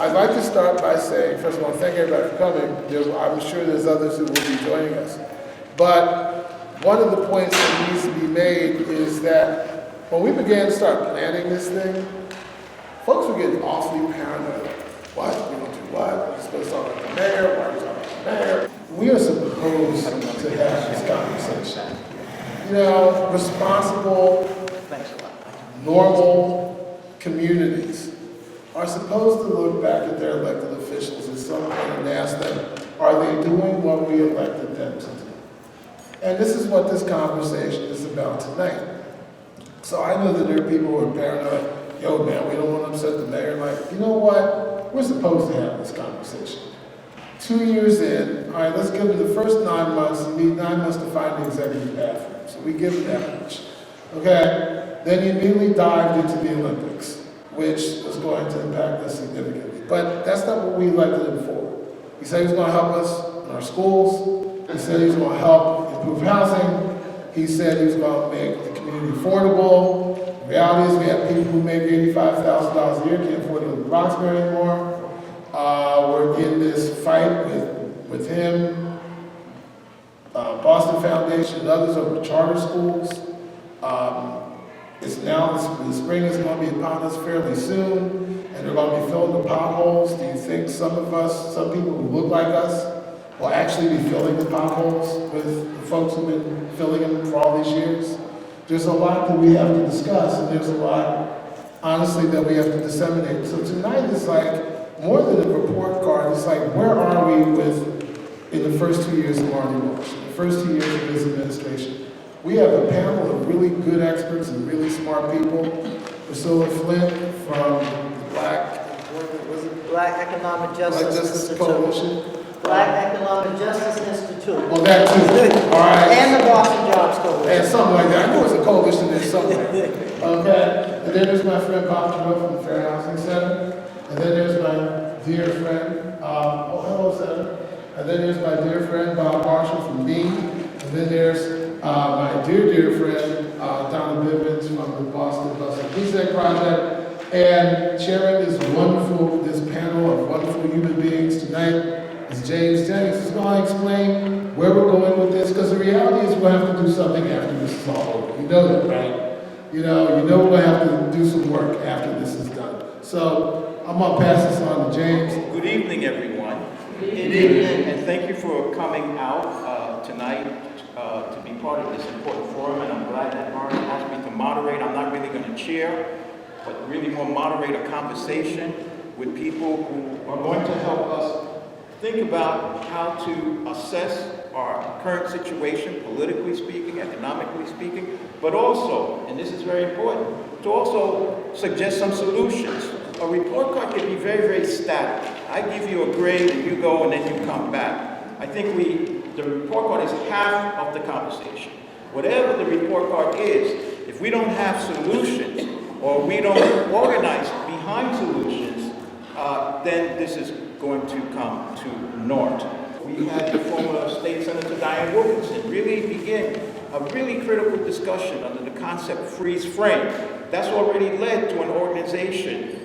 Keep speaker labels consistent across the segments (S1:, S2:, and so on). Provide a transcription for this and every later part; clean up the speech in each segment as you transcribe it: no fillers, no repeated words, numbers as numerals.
S1: I'd like to start by saying, first of all, thank everybody for coming. I'm sure there's others who will be joining us. But one of the points that needs to be made is that when we began to start planning this thing, folks were getting awfully paranoid. What? We don't do what? We're supposed to talk about the mayor? Why are we talking about the mayor? We are supposed to have this conversation. You know, responsible, normal communities are supposed to look back at their elected officials at some point and ask them, are they doing what we elected them to do? And this is what this conversation is about tonight. So I know that there are people who are paranoid. Yo, man, we don't want to upset the mayor. Like, you know what? We're supposed to have this conversation. 2 years in, all right, let's give them the first 9 months. You need 9 months to find the executive bathroom. So we give them that much. Okay? Then he immediately dived into the Olympics, which was going to impact us significantly. But that's not what we elected him for. He said he was going to help us in our schools. He said he was going to help improve housing. He said he was going to make the community affordable. The reality is we have people who make $85,000 a year, can't afford to live in Roxbury anymore. We're in this fight with him, Boston Foundation and others over charter schools. It's now, the spring is going to be upon us fairly soon, and they're going to be filling the potholes. Do you think some of us, some people who look like us, will actually be filling the potholes with the folks who've been filling them for all these years? There's a lot that we have to discuss, and there's a lot, honestly, that we have to disseminate. So tonight is like, more than a report card, it's like, where are we in the first 2 years of Marty Walsh, in the first 2 years of his administration? We have a panel of really good experts and really smart people. Priscilla Flint from the
S2: Black Economic Justice Institute.
S1: Coalition.
S2: Black Economic Justice Institute.
S1: Well, that too. All right.
S2: And the Boston Jobs Coalition.
S1: And something like that. I know it's a coalition there somewhere. Okay. And then there's my friend Bob Terrell from the Fair Housing Center. And then there's my dear friend, hello, Senator. And then there's my dear friend Bob Marshall from Dean. And then there's my dear friend, Donna Bivens from the Boston Bus and Deseg Project. And chairing this panel of wonderful human beings tonight is Jennings. Who's going to explain where we're going with this, because the reality is we'll have to do something after this is all over. You know that, right? You know we'll have to do some work after this is done. So I'm going to pass this on to James.
S3: Good evening, everyone.
S2: Good evening.
S3: And thank you for coming out tonight to be part of this important forum, and I'm glad that Marty asked me to moderate. I'm not really going to chair, but really more moderate a conversation with people who are going to help us think about how to assess our current situation, politically speaking, economically speaking, but also, and this is very important, to also suggest some solutions. A report card can be very, very static. I give you a grade and you go and then you come back. I think the report card is half of the conversation. Whatever the report card is, if we don't have solutions or we don't organize behind solutions, then this is going to come to naught. We had the former State Senator Diane Wilkinson really begin a really critical discussion under the concept freeze frame. That's already led to an organization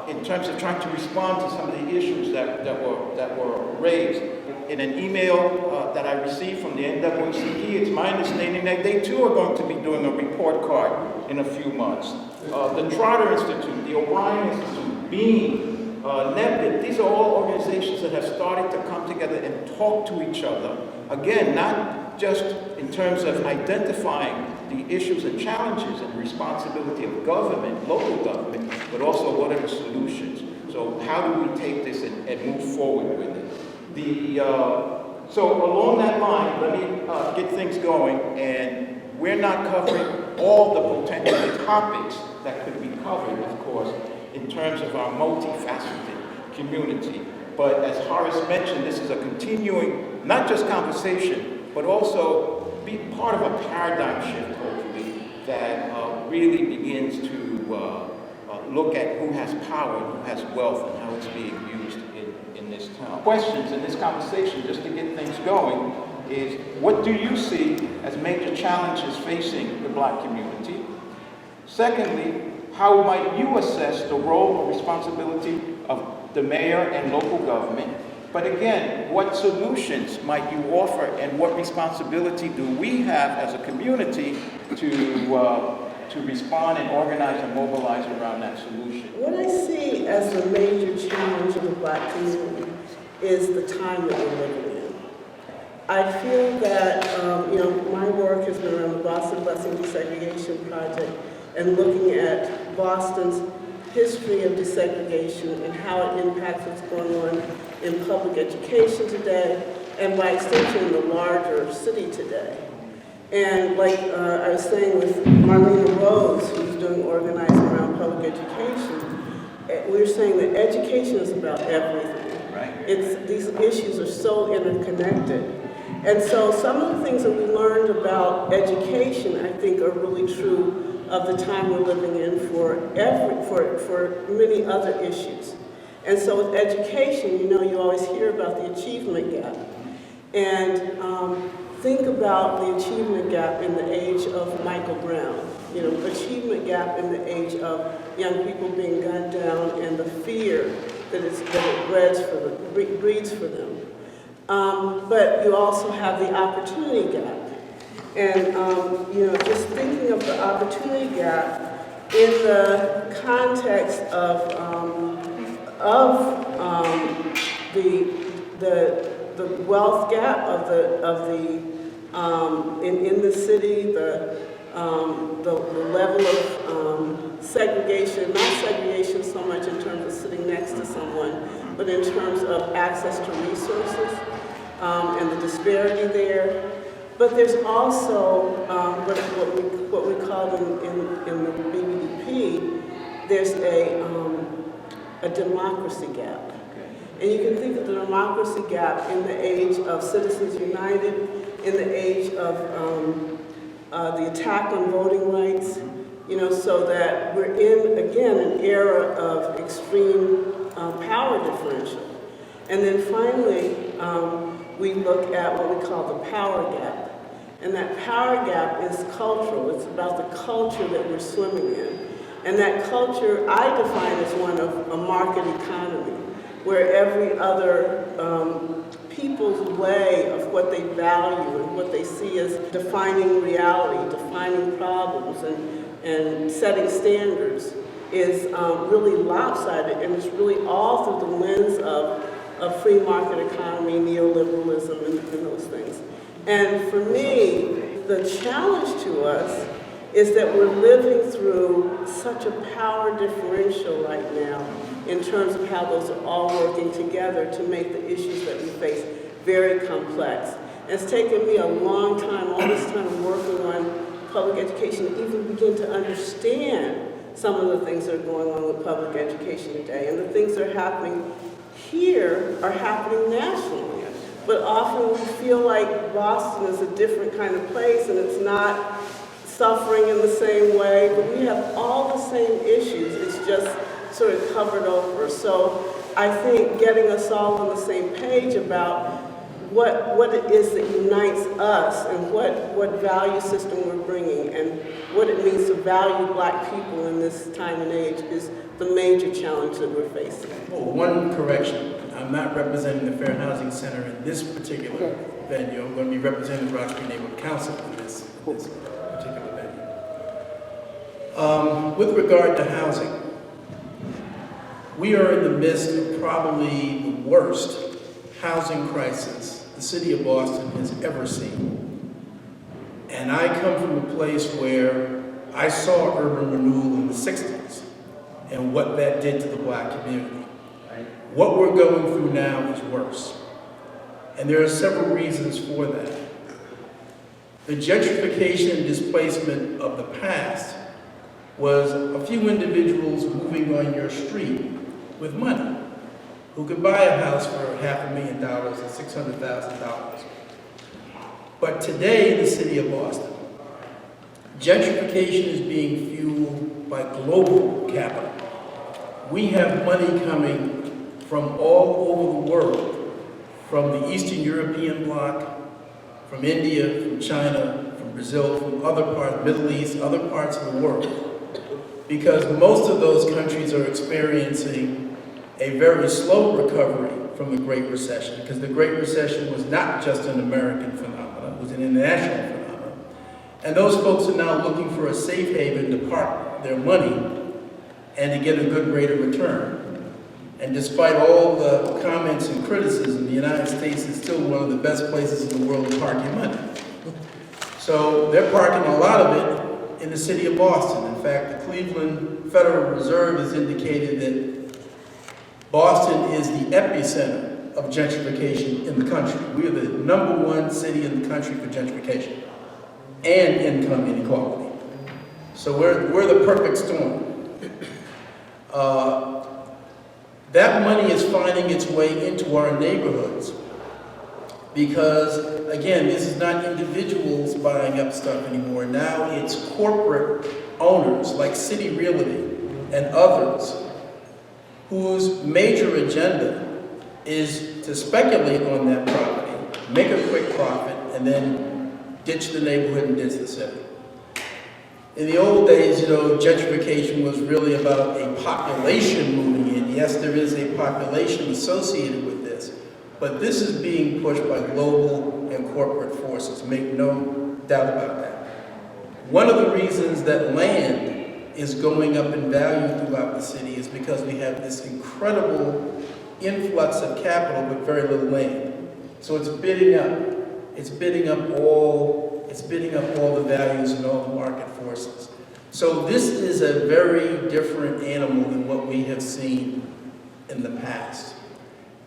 S3: in terms of trying to respond to some of the issues that were raised. In an email that I received from the NAACP, it's my understanding that they too are going to be doing a report card in a few months. The Trotter Institute, the O'Brien Institute, Beam, NEPID, these are all organizations that have started to come together and talk to each other. Again, not just in terms of identifying the issues and challenges and responsibility of government, local government, but also what are the solutions. So how do we take this and move forward with it? So along that line, let me get things going, and we're not covering all the potential topics that could be covered, of course, in terms of our multifaceted community. But as Horace mentioned, this is a continuing, not just conversation, but also be part of a paradigm shift, hopefully, that really begins to look at who has power, who has wealth, and how it's being used in this town. Questions in this conversation, just to get things going, is what do you see as major challenges facing the Black community? Secondly, how might you assess the role or responsibility of the mayor and local government? But again, what solutions might you offer, and what responsibility do we have as a community to respond and organize and mobilize around that solution?
S4: What I see as the major challenge of the Black community is the time that we're living in. I feel that, my work has been around the Boston Busing Desegregation Project and looking at Boston's history of desegregation and how it impacts what's going on in public education today, and by extension in the larger city today. And like I was saying with Marlena Rose, who's doing organizing around public education, we were saying that education is about everything.
S3: Right.
S4: These issues are so interconnected. And so some of the things that we learned about education, I think, are really true of the time we're living in for many other issues. And so with education, you always hear about the achievement gap. And think about the achievement gap in the age of Michael Brown. Achievement gap in the age of young people being gunned down and the fear that it breeds for them. But you also have the opportunity gap. And, just thinking of the opportunity gap in the context of the wealth gap in the city, the level of segregation, not segregation so much in terms of sitting next to someone, but in terms of access to resources and the disparity there. But there's also what we call in the BBDP, there's a democracy gap. And you can think of the democracy gap in the age of Citizens United, in the age of the attack on voting rights, so that we're in, again, an era of extreme power differential. And then finally, we look at what we call the power gap. And that power gap is cultural. It's about the culture that we're swimming in. And that culture I define as one of a market economy, where every other people's way of what they value and what they see as defining reality, defining problems, and setting standards is really lopsided, and it's really all through the lens of a free market economy, neoliberalism, and those things. And for me, the challenge to us is that we're living through such a power differential right now in terms of how those are all working together to make the issues that we face very complex. And it's taken me a long time, all this time working on public education, to even begin to understand some of the things that are going on with public education today. And the things that are happening here are happening nationally. But often we feel like Boston is a different kind of place and it's not suffering in the same way, but we have all the same issues. It's just sort of covered over. So I think getting us all on the same page about what it is that unites us and what value system we're bringing and what it means to value Black people in this time and age is the major challenge that we're facing.
S5: Well, one correction. I'm not representing the Fair Housing Center in this particular venue. I'm going to be representing the Roxbury Neighborhood Council in this particular venue. With regard to housing, we are in the midst of probably the worst housing crisis the city of Boston has ever seen. And I come from a place where I saw urban renewal in the 60s and what that did to the Black community. What we're going through now is worse. And there are several reasons for that. The gentrification and displacement of the past was a few individuals moving on your street with money who could buy a house for $500,000 and $600,000. But today, in the city of Boston, gentrification is being fueled by global capital. We have money coming from all over the world, from the Eastern European bloc, from India, from China, from Brazil, from other parts, Middle East, other parts of the world. because most of those countries are experiencing a very slow recovery from the Great Recession, because the Great Recession was not just an American phenomenon, it was an international phenomenon. And those folks are now looking for a safe haven to park their money and to get a good rate of return. And despite all the comments and criticism, the United States is still one of the best places in the world to park your money. So they're parking a lot of it in the city of Boston. In fact, the Cleveland Federal Reserve has indicated that Boston is the epicenter of gentrification in the country. We are the #1 city in the country for gentrification and income inequality. So we're the perfect storm. That money is finding its way into our neighborhoods because, again, this is not individuals buying up stuff anymore. Now it's corporate owners like City Realty and others whose major agenda is to speculate on that property, make a quick profit, and then ditch the neighborhood and ditch the city. In the old days, gentrification was really about a population moving in. Yes, there is a population associated with this, but this is being pushed by global and corporate forces. Make no doubt about that. One of the reasons that land is going up in value throughout the city is because we have this incredible influx of capital but very little land. So it's bidding up. It's bidding up all the values and all the market forces. So this is a very different animal than what we have seen in the past.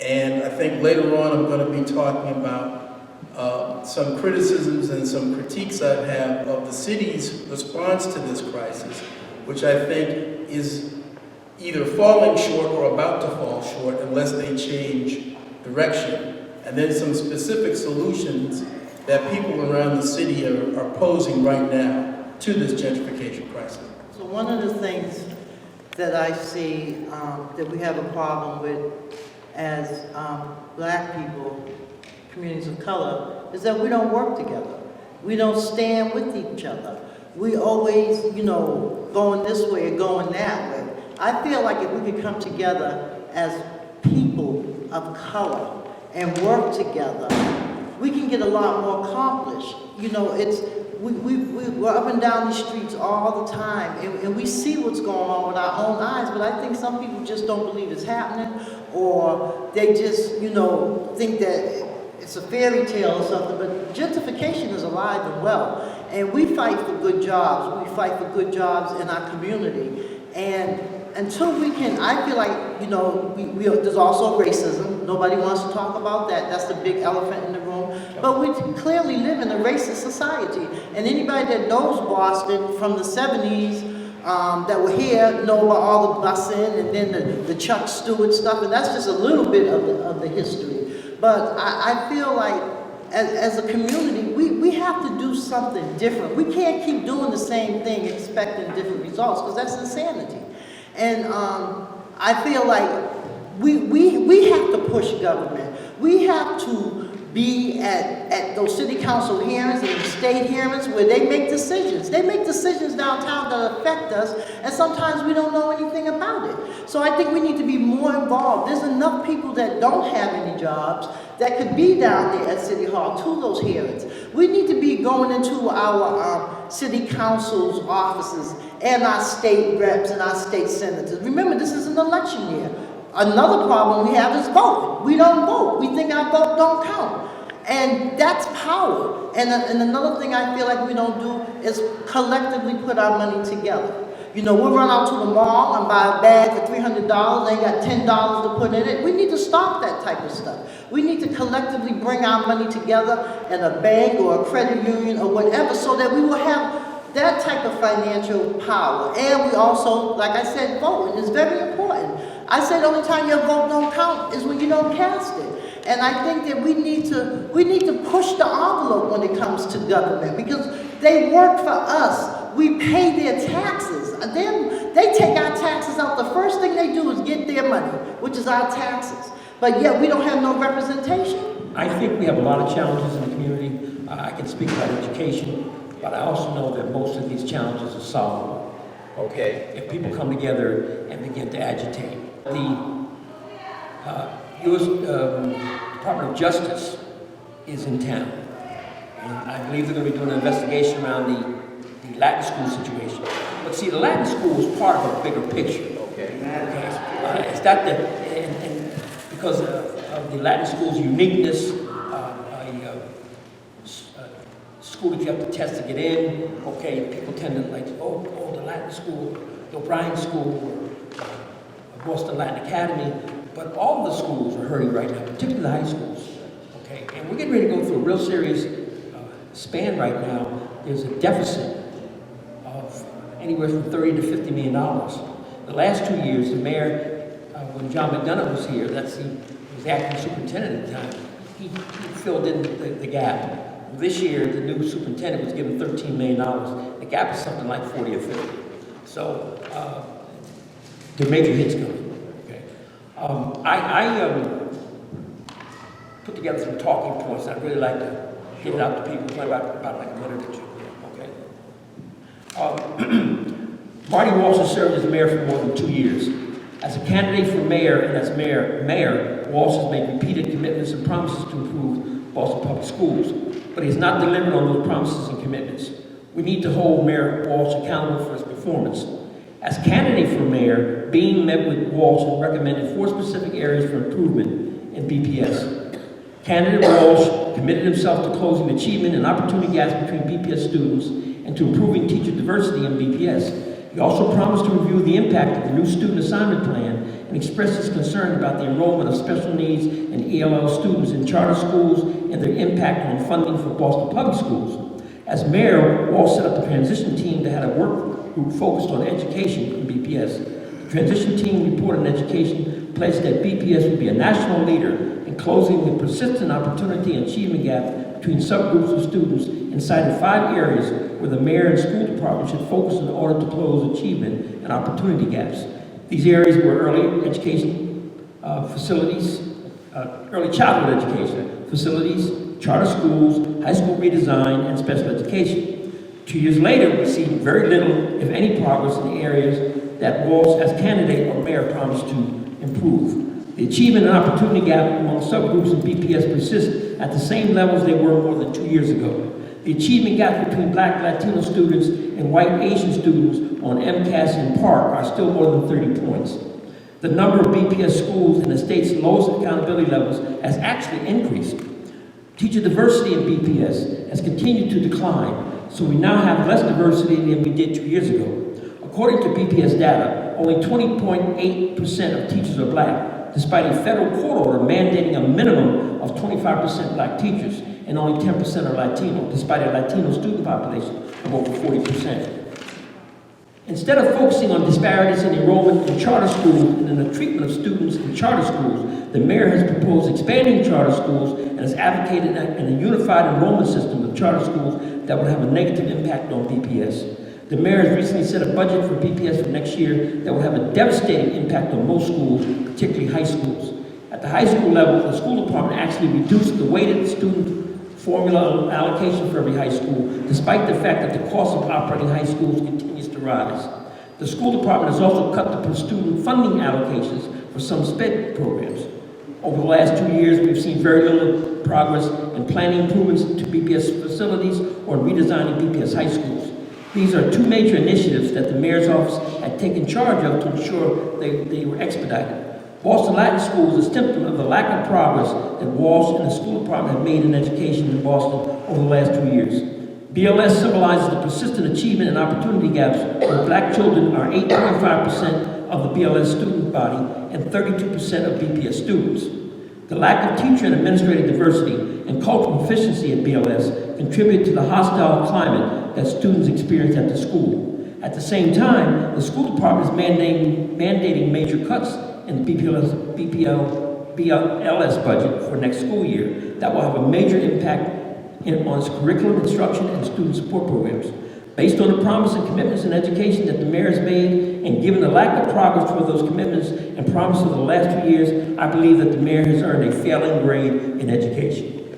S5: And I think later on I'm going to be talking about some criticisms and some critiques I have of the city's response to this crisis, which I think is either falling short or about to fall short unless they change direction. And then some specific solutions that people around the city are posing right now to this gentrification crisis.
S2: So one of the things that I see that we have a problem with as black people, communities of color, is that we don't work together. We don't stand with each other. We always, going this way or going that way. I feel like if we could come together as people of color and work together, we can get a lot more accomplished. We're up and down these streets all the time, and we see what's going on with our own eyes, but I think some people just don't believe it's happening, or they just, think that it's a fairy tale or something, but gentrification is alive and well, and we fight for good jobs. We fight for good jobs in our community, and until we can, I feel like, there's also racism. Nobody wants to talk about that. That's the big elephant in the room. But we clearly live in a racist society. And anybody that knows Boston from the 70s that were here know about all the busing and then the Chuck Stewart stuff. And that's just a little bit of the history. But I feel like as a community, we have to do something different. We can't keep doing the same thing expecting different results, because that's insanity. And I feel like we have to push government. We have to be at those city council hearings and state hearings where they make decisions. They make decisions downtown that affect us, and sometimes we don't know anything about it. So I think we need to be more involved. There's enough people that don't have any jobs that could be down there at City Hall to those hearings. We need to be going into our city council's offices and our state reps and our state senators. Remember, this is an election year. Another problem we have is voting. We don't vote. We think our vote don't count. And that's power. And another thing I feel like we don't do is collectively put our money together. We'll run out to the mall and buy a bag for $300. They got $10 to put in it. We need to stop that type of stuff. We need to collectively bring our money together in a bank or a credit union or whatever, so that we will have that type of financial power. And we also, like I said, voting is very important. I say the only time your vote don't count is when you don't cast it. And I think that we need to push the envelope when it comes to government, because they work for us. We pay their taxes. They take our taxes out. The first thing they do is get their money, which is our taxes. But yet we don't have no representation.
S6: I think we have a lot of challenges in the community. I can speak about education, but I also know that most of these challenges are solvable. okay, if people come together and begin to agitate. The U.S. Department of Justice is in town. And I believe they're going to be doing an investigation around the Latin school situation. But see, the Latin school is part of a bigger picture. Okay. It's not that, and because of the Latin school's uniqueness, school that you have to test to get in. Okay, people tend to like, oh, the Latin school, the O'Brien School, or Boston Latin Academy. But all the schools are hurting right now, particularly the high schools. Okay, and we're getting ready to go through a real serious span right now. There's a deficit of anywhere from $30 to $50 million. The last 2 years, the mayor, when John McDonough was here, he was acting superintendent at the time, he filled in the gap. This year, the new superintendent was given $13 million. The gap is something like 40 or 50. So there are major hits coming. Okay. I put together some talking points. I'd really like to get it out to people. It's about like a minute or two. Okay. Marty Walsh has served as mayor for more than 2 years. As a candidate for mayor and as mayor, Walsh has made repeated commitments and promises to improve Boston Public Schools, but he has not delivered on those promises and commitments. We need to hold Mayor Walsh accountable for his performance. As candidate for mayor, Bean met with Walsh and recommended 4 specific areas for improvement in BPS. Candidate Walsh committed himself to closing achievement and opportunity gaps between BPS students and to improving teacher diversity in BPS. He also promised to review the impact of the new student assignment plan and expressed his concern about the enrollment of special needs and ELL students in charter schools and their impact on funding for Boston Public Schools. As mayor, Walsh set up a transition team that had a work group focused on education in BPS. The transition team report on education pledged that BPS would be a national leader in closing the persistent opportunity and achievement gap between subgroups of students and cited 5 areas where the mayor and school department should focus in order to close achievement and opportunity gaps. These areas were early education facilities, early childhood education facilities, charter schools, high school redesign, and special education. 2 years later, we see very little, if any, progress in the areas that Walsh, as candidate or mayor, promised to improve. The achievement and opportunity gap among subgroups in BPS persist at the same levels they were more than 2 years ago. The achievement gap between Black Latino students and white Asian students on MCAS and PARC are still more than 30 points. The number of BPS schools in the state's lowest accountability levels has actually increased. Teacher diversity in BPS has continued to decline, so we now have less diversity than we did 2 years ago. According to BPS data, only 20.8% of teachers are Black, despite a federal court order mandating a minimum of 25% Black teachers, and only 10% are Latino, despite a Latino student population of over 40%. Instead of focusing on disparities in enrollment in charter schools and in the treatment of students in charter schools, the mayor has proposed expanding charter schools and has advocated in a unified enrollment system of charter schools that would have a negative impact on BPS. The mayor has recently set a budget for BPS for next year that will have a devastating impact on most schools, particularly high schools. At the high school level, the school department actually reduced the weighted student formula allocation for every high school, despite the fact that the cost of operating high schools continues to rise. The school department has also cut the per-student funding allocations for some SPED programs. Over the last 2 years, we've seen very little progress in planning improvements to BPS facilities or redesigning BPS high schools. These are 2 major initiatives that the mayor's office had taken charge of to ensure they were expedited. Boston Latin School is a symptom of the lack of progress that Walsh and the school department have made in education in Boston over the last 2 years. BLS symbolizes the persistent achievement and opportunity gaps where Black children are 8.5% of the BLS student body and 32% of BPS students. The lack of teacher and administrative diversity and cultural proficiency at BLS contribute to the hostile climate that students experience at the school. At the same time, the school department is mandating major cuts in the BLS budget for next school year that will have a major impact on its curriculum instruction and student support programs. Based on the promise and commitments in education that the mayor has made, and given the lack of progress toward those commitments and promises of the last 2 years, I believe that the mayor has earned a failing grade in education.